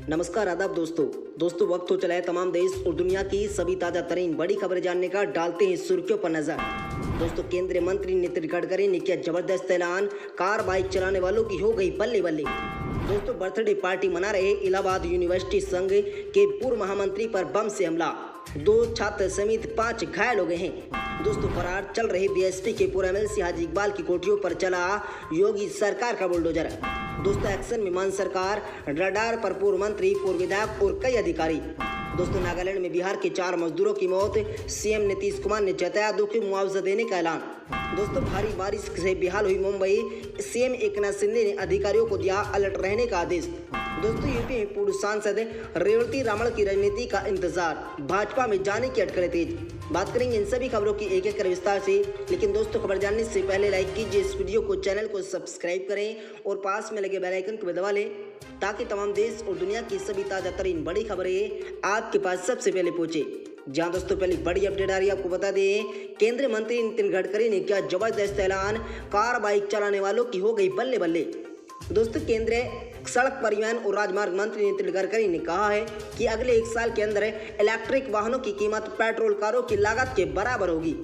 नमस्कार आदाब दोस्तों वक्त हो चला है तमाम देश और दुनिया की सभी ताज़ा तरीन बड़ी खबरें जानने का। डालते हैं सुर्खियों पर नजर। दोस्तों केंद्रीय मंत्री नितिन गडकरी ने किया जबरदस्त ऐलान, कार बाइक चलाने वालों की हो गई बल्ले बल्ले। दोस्तों बर्थडे पार्टी मना रहे इलाहाबाद यूनिवर्सिटी संघ के पूर्व महामंत्री पर बम से हमला, 2 छात्र समेत 5 घायल हो गए हैं। दोस्तों फरार चल रहे बीएसपी के पूर्व एमएलसी हाजी इकबाल की कोठियों पर चला योगी सरकार का बुलडोजर। दोस्तों एक्शन में मान सरकार, रडार पर पूर्व मंत्री, पूर्व विधायक और कई अधिकारी। दोस्तों नागालैंड में बिहार के 4 मजदूरों की मौत, सीएम नीतीश कुमार ने जताया दुखी मुआवजा देने का ऐलान। दोस्तों भारी बारिश से बेहाल हुई मुंबई, सीएम एकनाथ शिंदे ने अधिकारियों को दिया अलर्ट रहने का आदेश। दोस्तों यूपी में पूर्व सांसद रेवती रामण की राजनीति का इंतजार, भाजपा में जाने की अटकलें तेज। बात करेंगे इन सभी खबरों की एक एक कर विस्तार से, लेकिन दोस्तों खबर जानने से पहले लाइक कीजिए इस वीडियो को, चैनल को सब्सक्राइब करें और पास में लगे बेल आइकन को दबा लें ताकि तमाम देश और दुनिया की सभी ताज़ा तरीन बड़ी खबरें आपके पास सबसे पहले पहुंचे। जहां दोस्तों पहली बड़ी अपडेट आ रही है, आपको बता दें केंद्रीय मंत्री नितिन गडकरी ने किया जबरदस्त ऐलान, कार बाइक चलाने वालों की हो गई बल्ले बल्ले। दोस्तों केंद्रीय सड़क परिवहन और राजमार्ग मंत्री नितिन गडकरी ने कहा है कि अगले 1 साल के अंदर इलेक्ट्रिक वाहनों की कीमत पेट्रोल कारों की लागत के बराबर होगी।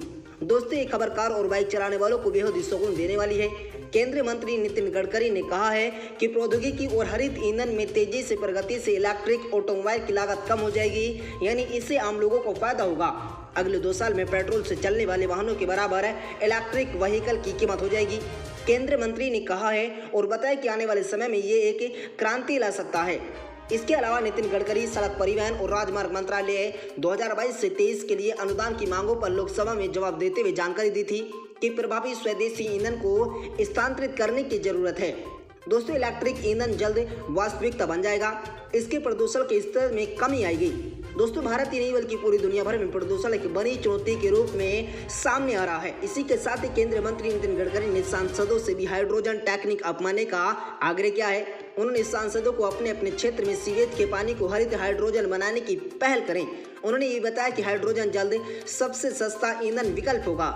दोस्तों ये खबर कार और बाइक चलाने वालों को बेहद सुकून देने वाली है। केंद्रीय मंत्री नितिन गडकरी ने कहा है कि प्रौद्योगिकी और हरित ईंधन में तेजी से प्रगति से इलेक्ट्रिक ऑटोमोबाइल की लागत कम हो जाएगी, यानी इससे आम लोगों को फायदा होगा। अगले 2 साल में पेट्रोल से चलने वाले वाहनों के बराबर इलेक्ट्रिक व्हीकल की कीमत हो जाएगी। केंद्रीय मंत्री ने कहा है और बताया कि आने वाले समय में ये एक क्रांति ला सकता है। इसके अलावा नितिन गडकरी सड़क परिवहन और राजमार्ग मंत्रालय 2022 से 23 के लिए अनुदान की मांगों पर लोकसभा में जवाब देते हुए जानकारी दी थी कि प्रभावी स्वदेशी ईंधन को स्थानांतरित करने की जरूरत है। दोस्तों इलेक्ट्रिक ईंधन जल्द वास्तविकता बन जाएगा, इसके प्रदूषण के स्तर में कमी आएगी। दोस्तों भारत ही नहीं बल्कि पूरी दुनिया भर में प्रदूषण एक बड़ी चुनौती के रूप में सामने आ रहा है। इसी के साथ ही केंद्रीय मंत्री नितिन गडकरी ने सांसदों से भी हाइड्रोजन टेक्निक अपनाने का आग्रह किया है। उन्होंने सांसदों को अपने अपने क्षेत्र में सीवेज के पानी को हरित हाइड्रोजन बनाने की पहल करें। उन्होंने ये बताया कि हाइड्रोजन जल्द सबसे सस्ता ईंधन विकल्प होगा।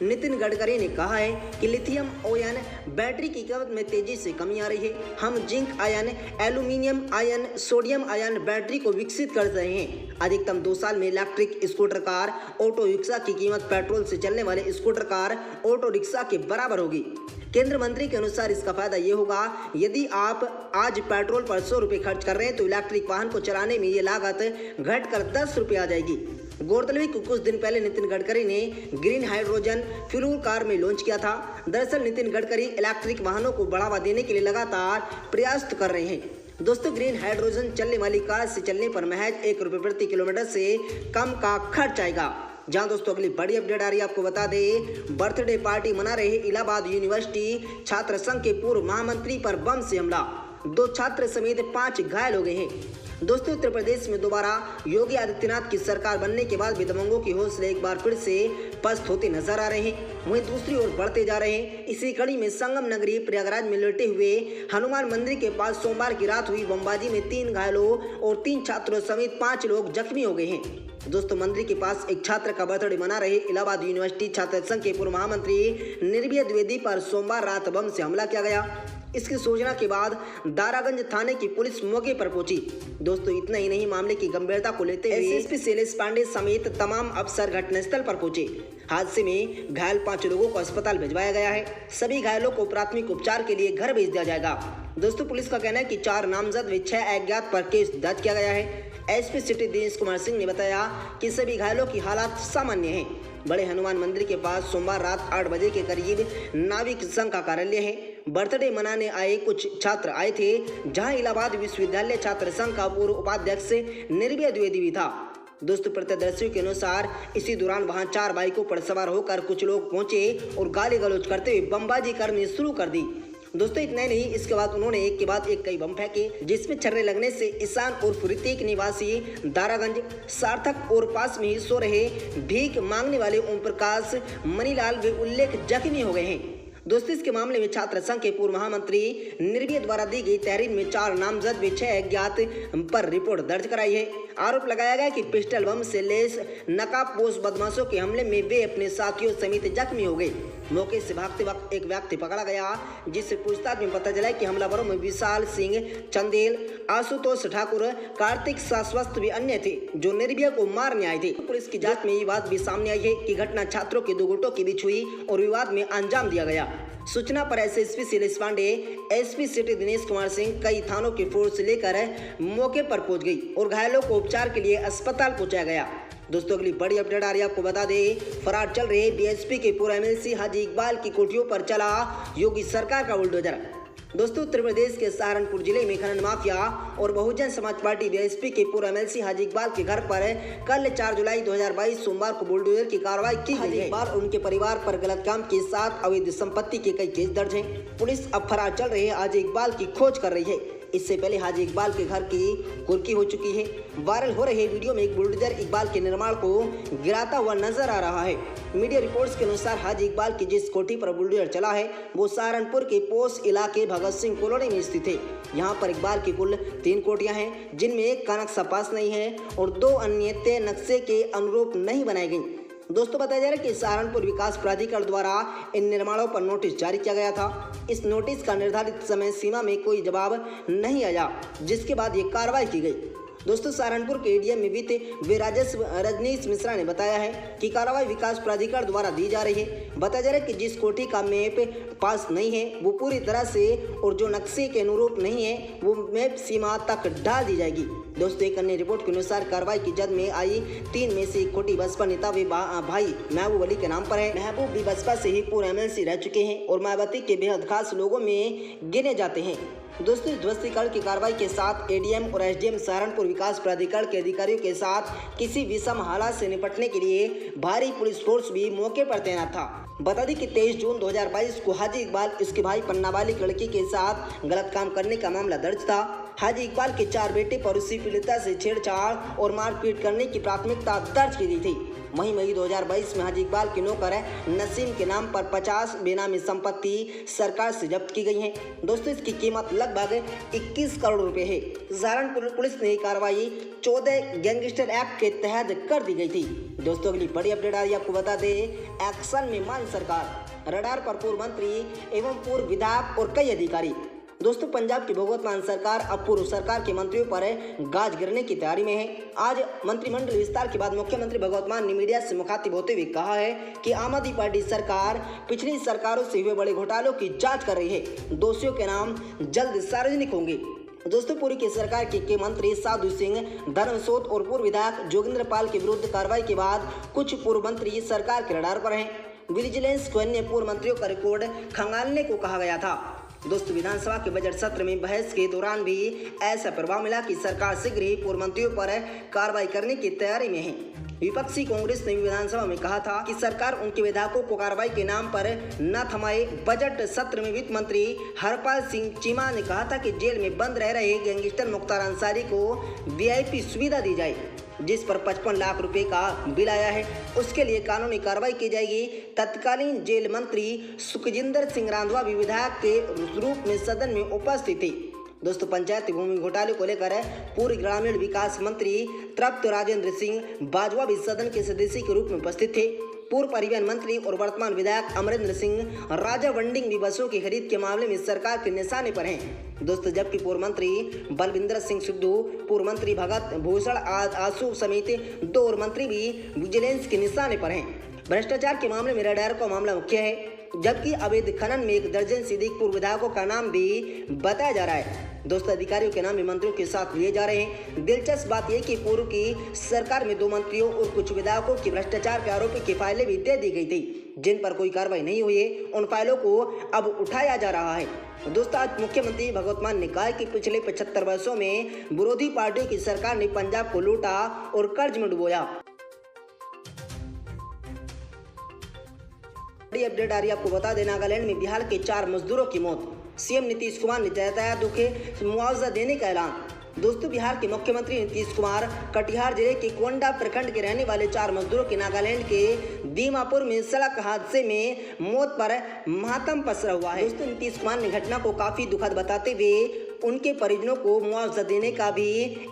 नितिन गडकरी ने कहा है कि लिथियम आयन बैटरी की कीमत में तेजी से कमी आ रही है। हम zinc ion, aluminium ion, sodium ion battery को विकसित कर रहे हैं। अधिकतम 2 साल में electric scooter car, auto rickshaw की कीमत पेट्रोल से चलने वाले स्कूटर कार, ऑटो रिक्शा के बराबर होगी। केंद्र मंत्री के अनुसार इसका फायदा ये होगा, यदि आप आज पेट्रोल पर 100 रुपये खर्च कर रहे हैं तो इलेक्ट्रिक वाहन को चलाने में ये लागत घटकर 10 रुपये आ जाएगी। गौरतलब है कि कुछ दिन पहले नितिन गडकरी ने ग्रीन हाइड्रोजन फ्यूल कार में लॉन्च किया था। दरअसल नितिन गडकरी इलेक्ट्रिक वाहनों को बढ़ावा देने के लिए लगातार प्रयास कर रहे हैं। दोस्तों ग्रीन हाइड्रोजन चलने वाली कार से चलने पर महज 1 रुपये प्रति किलोमीटर से कम का खर्च आएगा। जहां दोस्तों अगली बड़ी अपडेट आ रही है, आपको बता दें बर्थडे पार्टी मना रहे इलाहाबाद यूनिवर्सिटी छात्र संघ के पूर्व महामंत्री पर बम से हमला, 2 छात्र समेत 5 घायल हो गए हैं। दोस्तों उत्तर प्रदेश में दोबारा योगी आदित्यनाथ की सरकार बनने के बाद भी दबंगों के हौसले एक बार फिर से पस्त होते नजर आ रहे हैं, वहीं दूसरी ओर बढ़ते जा रहे हैं। इसी कड़ी में संगम नगरी प्रयागराज में लौटे हुए हनुमान मंदिर के पास सोमवार की रात हुई बमबाजी में 3 घायलों और 3 छात्रों समेत 5 लोग जख्मी हो गए हैं। दोस्तों मंदिर के पास एक छात्र का बर्थडे मना रहे इलाहाबाद यूनिवर्सिटी छात्र संघ के पूर्व महामंत्री निर्भय द्विवेदी पर सोमवार रात बम से हमला किया गया। इसकी सूचना के बाद दारागंज थाने की पुलिस मौके पर पहुंची। दोस्तों इतना ही नहीं, मामले की गंभीरता को लेते हुए एसएसपी शैलेश पांडे समेत तमाम अफसर घटनास्थल पर पहुंचे। हादसे में घायल 5 लोगों को अस्पताल भिजवाया गया है। सभी घायलों को प्राथमिक उपचार के लिए घर भेज दिया जाएगा। दोस्तों पुलिस का कहना है कि 4 नामजद व 6 अज्ञात पर केस दर्ज किया गया है। एसपी सिटी दिनेश कुमार सिंह ने बताया कि सभी घायलों की हालत सामान्य है। बड़े हनुमान मंदिर के पास सोमवार रात 8 बजे के करीब नाविक संघ का कार्यालय है। बर्थडे मनाने आए कुछ छात्र आए थे, जहां इलाहाबाद विश्वविद्यालय छात्र संघ का पूर्व उपाध्यक्ष निर्भय द्विवेदी भी था। दोस्तों प्रत्यक्षदर्शियों के अनुसार इसी दौरान वहां 4 बाइकों पर सवार होकर कुछ लोग पहुंचे और गाली गलौज करते हुए बमबाजी करनी शुरू कर दी। दोस्तों इतना ही नहीं, इसके बाद उन्होंने एक के बाद एक कई बम फेंके, जिसमें छर्रे लगने से ईशान उर्फ ऋतिक निवासी दारागंज, सार्थक और पास में ही सो रहे भीख मांगने वाले ओम प्रकाश, मनीलाल व उल्लेख जख्मी हो गए हैं। दोस्तों इसके मामले में छात्र संघ के पूर्व महामंत्री निर्भय द्वारा दी गई तहरीर में 4 नामजद व 6 अज्ञात पर रिपोर्ट दर्ज कराई है। आरोप लगाया गया कि पिस्टल बम से लैस नकाबपोश बदमाशों के हमले में वे अपने साथियों समेत जख्मी हो गए। मौके से भागते वक्त एक व्यक्ति पकड़ा गया, जिससे पूछताछ में पता चला कि हमलावरों में विशाल सिंह, चंदेल, आशुतोष ठाकुर, कार्तिक शाश्वत भी अन्य थे जो निर्भया को मारने आए थे। पुलिस की जांच में ये बात भी सामने आई है कि घटना छात्रों के 2 गुटों के बीच हुई और विवाद में अंजाम दिया गया। सूचना पर SSP Shailesh Pandey, SP city Dinesh Kumar Singh कई थानों की फोर्स लेकर मौके पर पहुंच गई और घायलों को उपचार के लिए अस्पताल पहुंचाया गया। दोस्तों अगली बड़ी अपडेट आ रही है, आपको बता दें फरार चल रहे बीएसपी के पूर्व एमएलसी हाजी इकबाल की कोठियों पर चला योगी सरकार का बुलडोजर। दोस्तों उत्तर प्रदेश के सहारनपुर जिले में खनन माफिया और बहुजन समाज पार्टी बीएसपी के पूर्व एमएलसी हाजी इकबाल के घर पर कल 4 जुलाई 2022 सोमवार को बुलडोजर की कार्रवाई की गई है। इकबाल और उनके परिवार पर गलत काम के साथ अवैध संपत्ति के कई केस दर्ज हैं। पुलिस अब फरार चल रहे हाजी इकबाल की खोज कर रही है। इससे पहले हाजी इकबाल के घर की कुर्की हो चुकी है। वायरल हो रहे वीडियो में एक बुलडोजर इकबाल के निर्माण को गिराता हुआ नजर आ रहा है। मीडिया रिपोर्ट्स के अनुसार हाजी इकबाल की जिस कोठी पर बुलडोजर चला है वो सहारनपुर के पोस्ट इलाके भगत सिंह कॉलोनी में स्थित है। यहाँ पर इकबाल की कुल 3 कोठियाँ हैं, जिनमें एक का नक्शा पास नहीं है और 2 अन्य तय नक्शे के अनुरूप नहीं बनाई गई। दोस्तों बताया जा रहा है कि सहारनपुर विकास प्राधिकरण द्वारा इन निर्माणों पर नोटिस जारी किया गया था। इस नोटिस का निर्धारित समय सीमा में कोई जवाब नहीं आया, जिसके बाद ये कार्रवाई की गई। दोस्तों सहारनपुर के एडीएम में वित्त व राजस्व रजनीश मिश्रा ने बताया है कि कार्रवाई विकास प्राधिकरण द्वारा दी जा रही है। बताया जा रहा है कि जिस कोठी का मैप पास नहीं है वो पूरी तरह से और जो नक्शे के अनुरूप नहीं है वो मैप सीमा तक डाल दी जाएगी। दोस्तों एक अन्य रिपोर्ट के अनुसार कार्रवाई की जद में आई 3 में से एक कोठी बसपा नेता व भाई महबूब अली के नाम पर है। महबूब भी बसपा से ही पूर्व एमएलसी रह चुके हैं और मायावती के बेहद खास लोगों में गिने जाते हैं। दोस्तों ध्वस्तीकरण की कार्रवाई के साथ एडीएम और एसडीएम सहारनपुर विकास प्राधिकरण के अधिकारियों के साथ किसी विषम हालात से निपटने के लिए भारी पुलिस फोर्स भी मौके पर तैनात था। बता दें कि 23 जून 2022 को हाजी इकबाल इसके भाई पर नाबालिग लड़की के साथ गलत काम करने का मामला दर्ज था। हाजी इकबाल के 4 बेटे पर उसी पीड़िता से छेड़छाड़ और मारपीट करने की प्राथमिकता दर्ज की गई थी। वहीं मई 2022 में हाजी इकबाल के नौकर नसीम के नाम पर 50 बेनामी संपत्ति सरकार से जब्त की गई है। दोस्तों इसकी कीमत लगभग 21 करोड़ रुपए है। सहारनपुर पुलिस ने कार्रवाई 14 गैंगस्टर एक्ट के तहत कर दी गई थी। दोस्तों अगली बड़ी अपडेट आ रही है, आपको बता दें एक्शन में मान सरकार, रडार पर पूर्व मंत्री एवं पूर्व विधायक और कई अधिकारी। दोस्तों पंजाब की भगवत मान सरकार अब पूर्व सरकार के मंत्रियों पर गाज गिरने की तैयारी में है। आज मंत्रिमंडल विस्तार के बाद मुख्यमंत्री भगवत मान ने मीडिया से मुखातिब होते हुए कहा है कि आम आदमी पार्टी सरकार पिछली सरकारों से हुए बड़े घोटालों की जांच कर रही है। दोषियों के नाम जल्द सार्वजनिक होंगे। दोस्तों पूर्व की सरकार के मंत्री साधु सिंह, धर्मसोत और पूर्व विधायक जोगिंद्र पाल के विरुद्ध कार्रवाई के बाद कुछ पूर्व मंत्री सरकार के रडार पर हैं। विजिलेंस को अन्य पूर्व मंत्रियों का रिकॉर्ड खंगालने को कहा गया था। दोस्तों विधानसभा के बजट सत्र में बहस के दौरान भी ऐसा प्रभाव मिला कि सरकार शीघ्र ही पूर्व मंत्रियों पर कार्रवाई करने की तैयारी में है। विपक्षी कांग्रेस ने विधानसभा में कहा था कि सरकार उनके विधायकों को कार्रवाई के नाम पर न थमाए। बजट सत्र में वित्त मंत्री हरपाल सिंह चीमा ने कहा था कि जेल में बंद रह रहे गैंगस्टर मुख्तार अंसारी को वीआईपी सुविधा दी जाए, जिस पर 55 लाख रुपए का बिल आया है। उसके लिए कानूनी कार्रवाई की जाएगी। तत्कालीन जेल मंत्री सुखजिंदर सिंह रांधवा भी विधायक के रूप में सदन में उपस्थित थे। दोस्तों पंचायत भूमि घोटाले को लेकर पूर्व ग्रामीण विकास मंत्री तृप्त राजेंद्र सिंह बाजवा भी सदन के सदस्य के रूप में उपस्थित थे। पूर्व परिवहन मंत्री और वर्तमान विधायक अमरेंद्र सिंह राजा वंडिंग भी बसों की खरीद के मामले में सरकार के निशाने पर हैं। दोस्तों जबकि पूर्व मंत्री बलविंदर सिंह सिद्धू, पूर्व मंत्री भगत भूषण आसू समेत 2 और मंत्री भी विजिलेंस के निशाने पर हैं। भ्रष्टाचार के मामले में रडार का मामला मुख्य है, जबकि अवैध खनन में 1 दर्जन से अधिक पूर्व विधायकों का नाम भी बताया जा रहा है। दोस्तों अधिकारियों के नाम भी मंत्रियों के साथ लिए जा रहे हैं। दिलचस्प बात यह कि पूर्व की सरकार में 2 मंत्रियों और कुछ विधायकों की भ्रष्टाचार के आरोपी की फाइलें भी दे दी गई थी, जिन पर कोई कार्रवाई नहीं हुई है। उन फाइलों को अब उठाया जा रहा है। दोस्तों आज मुख्यमंत्री भगवत मान ने कहा कि पिछले 75 वर्षों में विरोधी पार्टियों की सरकार ने पंजाब को लूटा और कर्ज में डुबोया। बड़ी अपडेट आ रही है, आपको बता दें नागालैंड में बिहार के 4 मजदूरों की मौत। सीएम नीतीश कुमार ने जताया दुख, मुआवजा देने का ऐलान। दोस्तों, बिहार के मुख्यमंत्री नीतीश कुमार कटिहार जिले के कोंडा प्रखंड के रहने वाले 4 मजदूरों के नागालैंड के दीमापुर में सड़क हादसे में मौत पर मातम पसरा हुआ है। दोस्तों, नीतीश कुमार ने घटना को काफी दुखद बताते हुए उनके परिजनों को मुआवजा देने का भी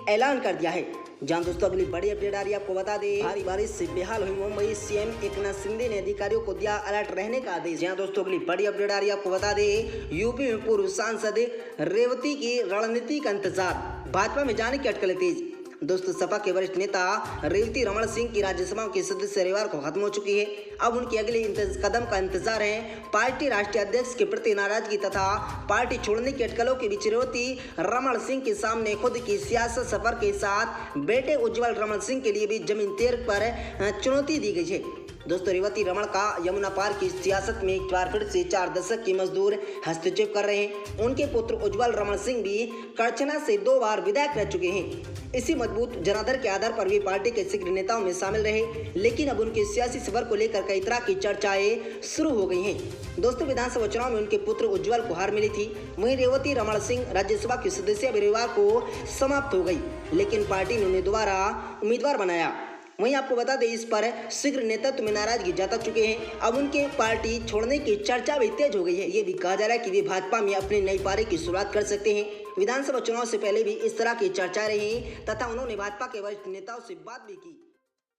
ऐलान कर दिया है। जहां दोस्तों अगली बड़ी अपडेट आ रही है, आपको बता दें भारी बारिश से बेहाल हुई मुंबई। सीएम एकनाथ शिंदे ने अधिकारियों को दिया अलर्ट रहने का आदेश। जहां दोस्तों अगली बड़ी अपडेट आ रही है, आपको बता दें यूपी में पूर्व सांसद रेवती की रणनीति का इंतजार, भाजपा में जाने की अटकलें तेज। दोस्तों, सपा के वरिष्ठ नेता रेवती रमण सिंह की राज्यसभा की सदस्य रविवार को खत्म हो चुकी है। अब उनके अगले कदम का इंतजार है। पार्टी राष्ट्रीय अध्यक्ष के प्रति नाराजगी तथा पार्टी छोड़ने की अटकलों के बीच रेवती रमण सिंह के सामने खुद की सियासत सफर के साथ बेटे उज्जवल रमण सिंह के लिए भी जमीन तेर पर चुनौती दी गई है। दोस्तों, रेवती रमण का यमुना पार की सियासत में एक बार फिर से 4 दशक के मजदूर हस्तक्षेप कर रहे हैं। उनके पुत्र उज्जवल रमण सिंह भी करछना से 2 बार विधायक रह चुके हैं। इसी मजबूत जनाधार के आधार पर वे पार्टी के शीघ्र नेताओं में शामिल रहे, लेकिन अब उनके सियासी सफर को लेकर कई तरह की चर्चाएं शुरू हो गई हैं। दोस्तों, विधानसभा चुनाव में उनके पुत्र उज्जवल को हार मिली थी। वहीं रेवती रमण सिंह राज्यसभा की सदस्य रविवार को समाप्त हो गई, लेकिन पार्टी ने उन्हें दोबारा उम्मीदवार बनाया। वहीं आपको बता दें इस पर शीघ्र नेतृत्व में नाराजगी जता चुके हैं। अब उनके पार्टी छोड़ने की चर्चा भी तेज हो गई है। ये भी कहा जा रहा है कि वे भाजपा में अपनी नई पारी की शुरुआत कर सकते हैं। विधानसभा चुनाव से पहले भी इस तरह की चर्चा रही तथा उन्होंने भाजपा के वरिष्ठ नेताओं से बात भी की।